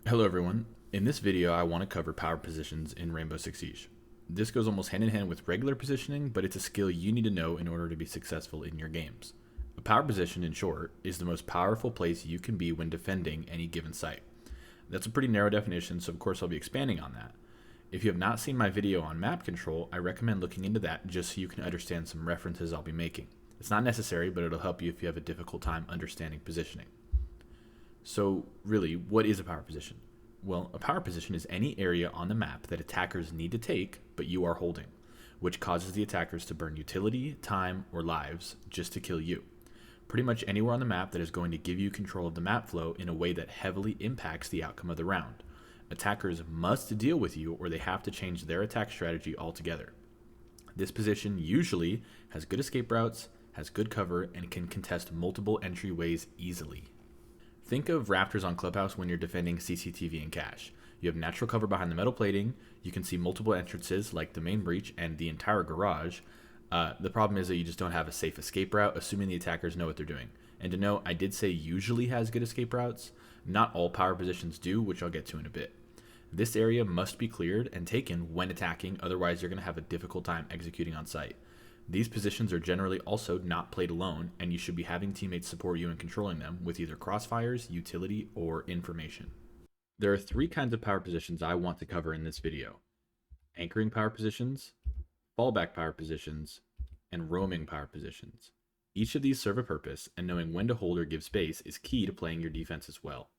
Hello everyone. In this video, I want to cover power positions in Rainbow Six Siege. This goes almost hand in hand with regular positioning, but it's a skill you need to know in order to be successful in your games. A power position, in short, is the most powerful place you can be when defending any given site. That's a pretty narrow definition, so of course I'll be expanding on that. If you have not seen my video on map control, I recommend looking into that just so you can understand some references I'll be making. It's not necessary, but it'll help you if you have a difficult time understanding positioning. So, really, what is a power position? Well, a power position is any area on the map that attackers need to take, but you are holding, which causes the attackers to burn utility, time, or lives just to kill you. Pretty much anywhere on the map that is going to give you control of the map flow in a way that heavily impacts the outcome of the round. Attackers must deal with you or they have to change their attack strategy altogether. This position usually has good escape routes, has good cover, and can contest multiple entryways easily. Think of Raptors on Clubhouse when you're defending CCTV and cache. You have natural cover behind the metal plating, you can see multiple entrances like the main breach and the entire garage. The problem is that you just don't have a safe escape route, assuming the attackers know what they're doing. And to note, I did say usually has good escape routes. Not all power positions do, which I'll get to in a bit. This area must be cleared and taken when attacking, otherwise you're going to have a difficult time executing on site. These positions are generally also not played alone, and you should be having teammates support you in controlling them with either crossfires, utility, or information. There are three kinds of power positions I want to cover in this video: anchoring power positions, fallback power positions, and roaming power positions. Each of these serve a purpose, and knowing when to hold or give space is key to playing your defense as well.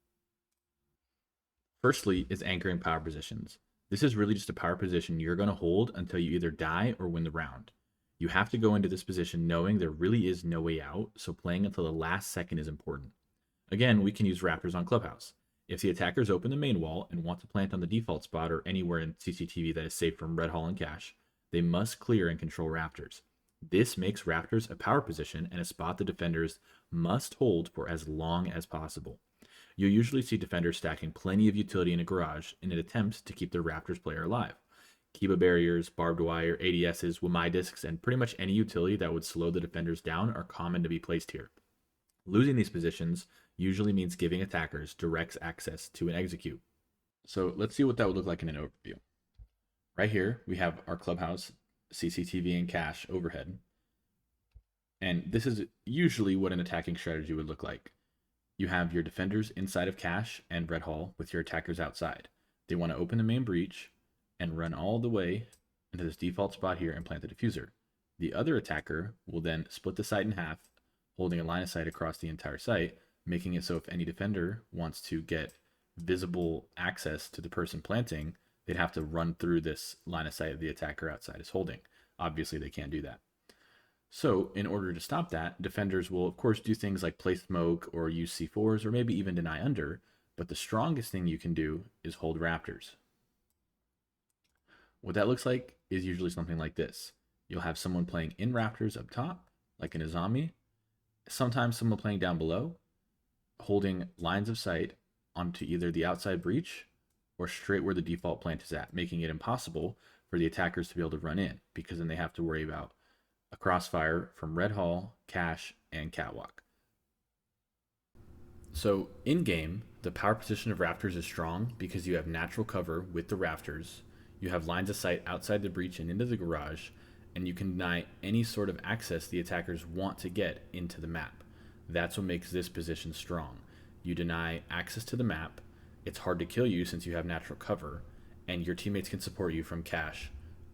Firstly is anchoring power positions. This is really just a power position you're going to hold until you either die or win the round. You have to go into this position knowing there really is no way out, so playing until the last second is important. Again, we can use Raptors on Clubhouse. If the attackers open the main wall and want to plant on the default spot or anywhere in CCTV that is safe from Red Hall and cache, they must clear and control Raptors. This makes Raptors a power position and a spot the defenders must hold for as long as possible. You'll usually see defenders stacking plenty of utility in a garage in an attempt to keep their Raptors player alive. Kiba barriers, barbed wire, ADSs, Wamai discs, and pretty much any utility that would slow the defenders down are common to be placed here. Losing these positions usually means giving attackers direct access to an execute. So let's see what that would look like in an overview. Right here, we have our clubhouse, CCTV, and cache overhead. And this is usually what an attacking strategy would look like. You have your defenders inside of cache and Red Hall with your attackers outside. They want to open the main breach and run all the way into this default spot here and plant the diffuser. The other attacker will then split the site in half, holding a line of sight across the entire site, making it so if any defender wants to get visible access to the person planting, they'd have to run through this line of sight the attacker outside is holding. Obviously, they can't do that. So in order to stop that, defenders will of course do things like place smoke or use C4s or maybe even deny under, but the strongest thing you can do is hold Raptors. What that looks like is usually something like this. You'll have someone playing in Raptors up top, like in a zombie. Sometimes someone playing down below, holding lines of sight onto either the outside breach or straight where the default plant is at, making it impossible for the attackers to be able to run in, because then they have to worry about a crossfire from Red Hall, cache, and catwalk. So in game, the power position of Raptors is strong because you have natural cover with the Raptors. You have lines of sight outside the breach and into the garage, and you can deny any sort of access the attackers want to get into the map. That's what makes this position strong. You deny access to the map, it's hard to kill you since you have natural cover, and your teammates can support you from cache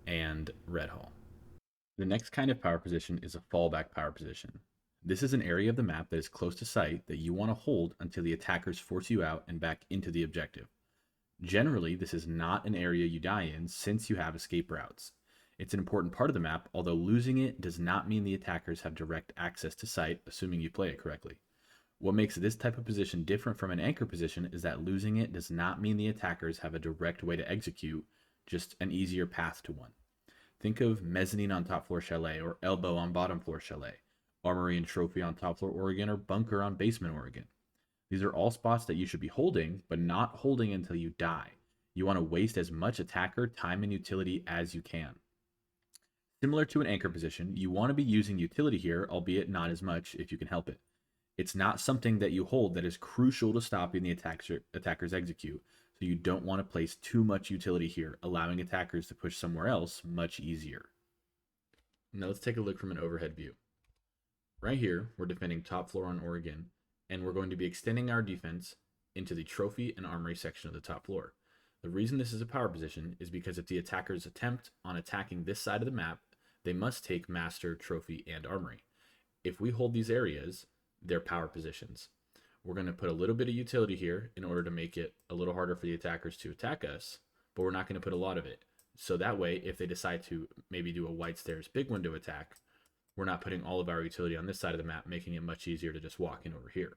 and Red Hall. The next kind of power position is a fallback power position. This is an area of the map that is close to site that you want to hold until the attackers force you out and back into the objective. Generally, this is not an area you die in since you have escape routes. It's an important part of the map, although losing it does not mean the attackers have direct access to site, assuming you play it correctly. What makes this type of position different from an anchor position is that losing it does not mean the attackers have a direct way to execute, just an easier path to one. Think of mezzanine on top floor chalet, or elbow on bottom floor chalet, armory and trophy on top floor Oregon, or bunker on basement Oregon. These are all spots that you should be holding, but not holding until you die. You want to waste as much attacker time and utility as you can. Similar to an anchor position, you want to be using utility here, albeit not as much if you can help it. It's not something that you hold that is crucial to stopping the attackers execute, So you don't want to place too much utility here, allowing attackers to push somewhere else much easier. Now let's take a look from an overhead view. Right here, we're defending top floor on Oregon, and we're going to be extending our defense into the trophy and armory section of the top floor. The reason this is a power position is because if the attackers attempt on attacking this side of the map, they must take master, trophy, and armory. If we hold these areas, they're power positions. We're going to put a little bit of utility here in order to make it a little harder for the attackers to attack us, but we're not going to put a lot of it. So that way, if they decide to maybe do a white stairs big window attack, we're not putting all of our utility on this side of the map, making it much easier to just walk in over here.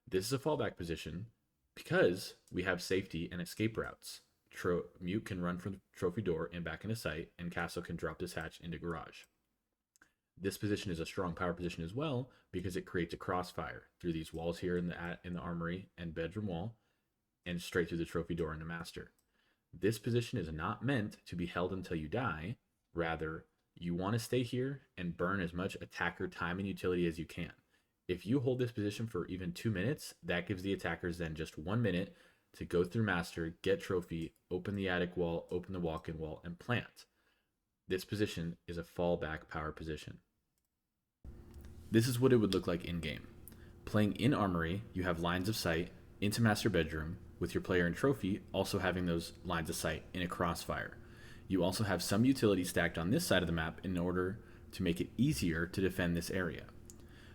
This is a fallback position because we have safety and escape routes. Mute can run from the trophy door and back into sight, and Castle can drop this hatch into garage. This position is a strong power position as well because it creates a crossfire through these walls here in the armory and bedroom wall, and straight through the trophy door into master. This position is not meant to be held until you die. Rather, you want to stay here and burn as much attacker time and utility as you can. If you hold this position for even 2 minutes, that gives the attackers then just 1 minute to go through master, get trophy, open the attic wall, open the walk-in wall, and plant. This position is a fallback power position. This is what it would look like in-game. Playing in armory, you have lines of sight into master bedroom, with your player in trophy also having those lines of sight in a crossfire. You also have some utility stacked on this side of the map in order to make it easier to defend this area.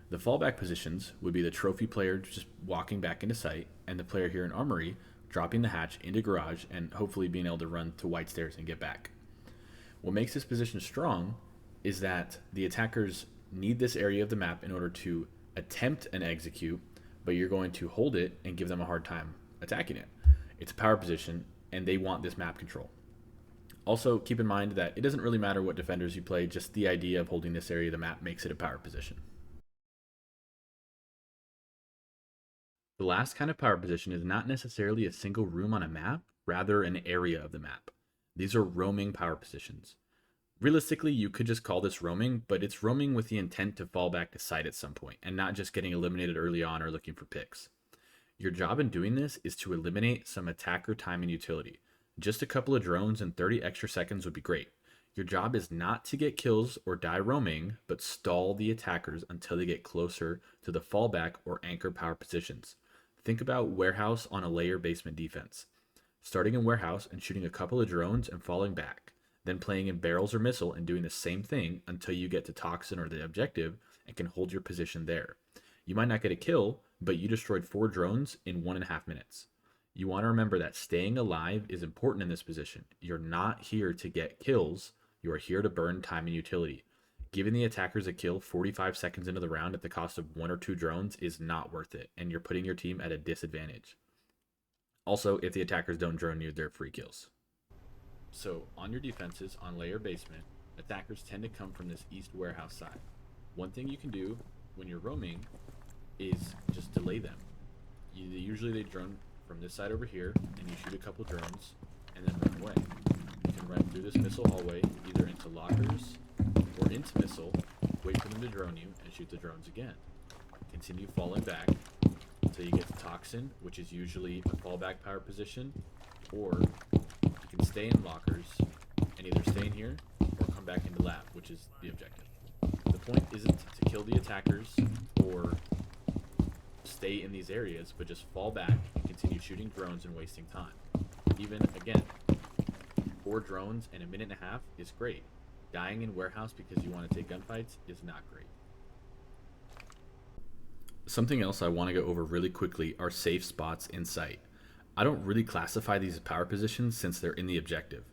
The fallback positions would be the trophy player just walking back into sight, and the player here in armory dropping the hatch into garage and hopefully being able to run to white stairs and get back. What makes this position strong is that the attackers need this area of the map in order to attempt an execute, but you're going to hold it and give them a hard time attacking it. It's a power position, and they want this map control. Also, keep in mind that it doesn't really matter what defenders you play, just the idea of holding this area of the map makes it a power position. The last kind of power position is not necessarily a single room on a map, rather an area of the map. These are roaming power positions. Realistically, you could just call this roaming, but it's roaming with the intent to fall back to site at some point, and not just getting eliminated early on or looking for picks. Your job in doing this is to eliminate some attacker time and utility. Just a couple of drones and 30 extra seconds would be great. Your job is not to get kills or die roaming, but stall the attackers until they get closer to the fallback or anchor power positions. Think about warehouse on a layer basement defense. Starting in warehouse and shooting a couple of drones and falling back. Then playing in barrels or missile and doing the same thing until you get to toxin or the objective and can hold your position there. You might not get a kill, but you destroyed 4 drones in 1.5 minutes. You want to remember that staying alive is important in this position. You're not here to get kills, you are here to burn time and utility. Giving the attackers a kill 45 seconds into the round at the cost of 1 or 2 drones is not worth it, and you're putting your team at a disadvantage. Also, if the attackers don't drone you, they're free kills. So, on your defenses on layer basement, attackers tend to come from this east warehouse side. One thing you can do when you're roaming is just delay them. Usually they drone from this side over here, and you shoot a couple drones, and then run away. You can run through this missile hallway, either into lockers or into missile, wait for them to drone you, and shoot the drones again. Continue falling back until you get to toxin, which is usually a fallback power position, or you can stay in lockers and either stay in here or come back into lab, which is the objective. The point isn't to kill the attackers or stay in these areas, but just fall back and continue shooting drones and wasting time. Even, again, 4 drones in 1.5 minutes is great. Dying in warehouse because you want to take gunfights is not great. Something else I want to go over really quickly are safe spots in sight. I don't really classify these as power positions since they're in the objective.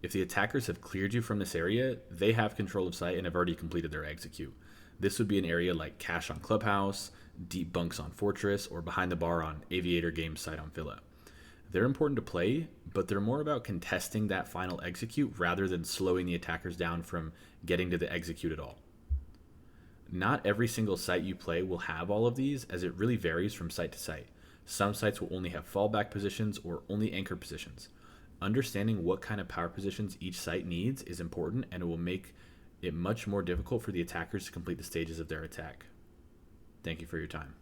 If the attackers have cleared you from this area, they have control of sight and have already completed their execute. This would be an area like cache on Clubhouse, deep bunks on Fortress, or behind the bar on Aviator Games site on Villa. They're important to play, but they're more about contesting that final execute rather than slowing the attackers down from getting to the execute at all. Not every single site you play will have all of these, as it really varies from site to site. Some sites will only have fallback positions or only anchor positions. Understanding what kind of power positions each site needs is important, and it will make it much more difficult for the attackers to complete the stages of their attack. Thank you for your time.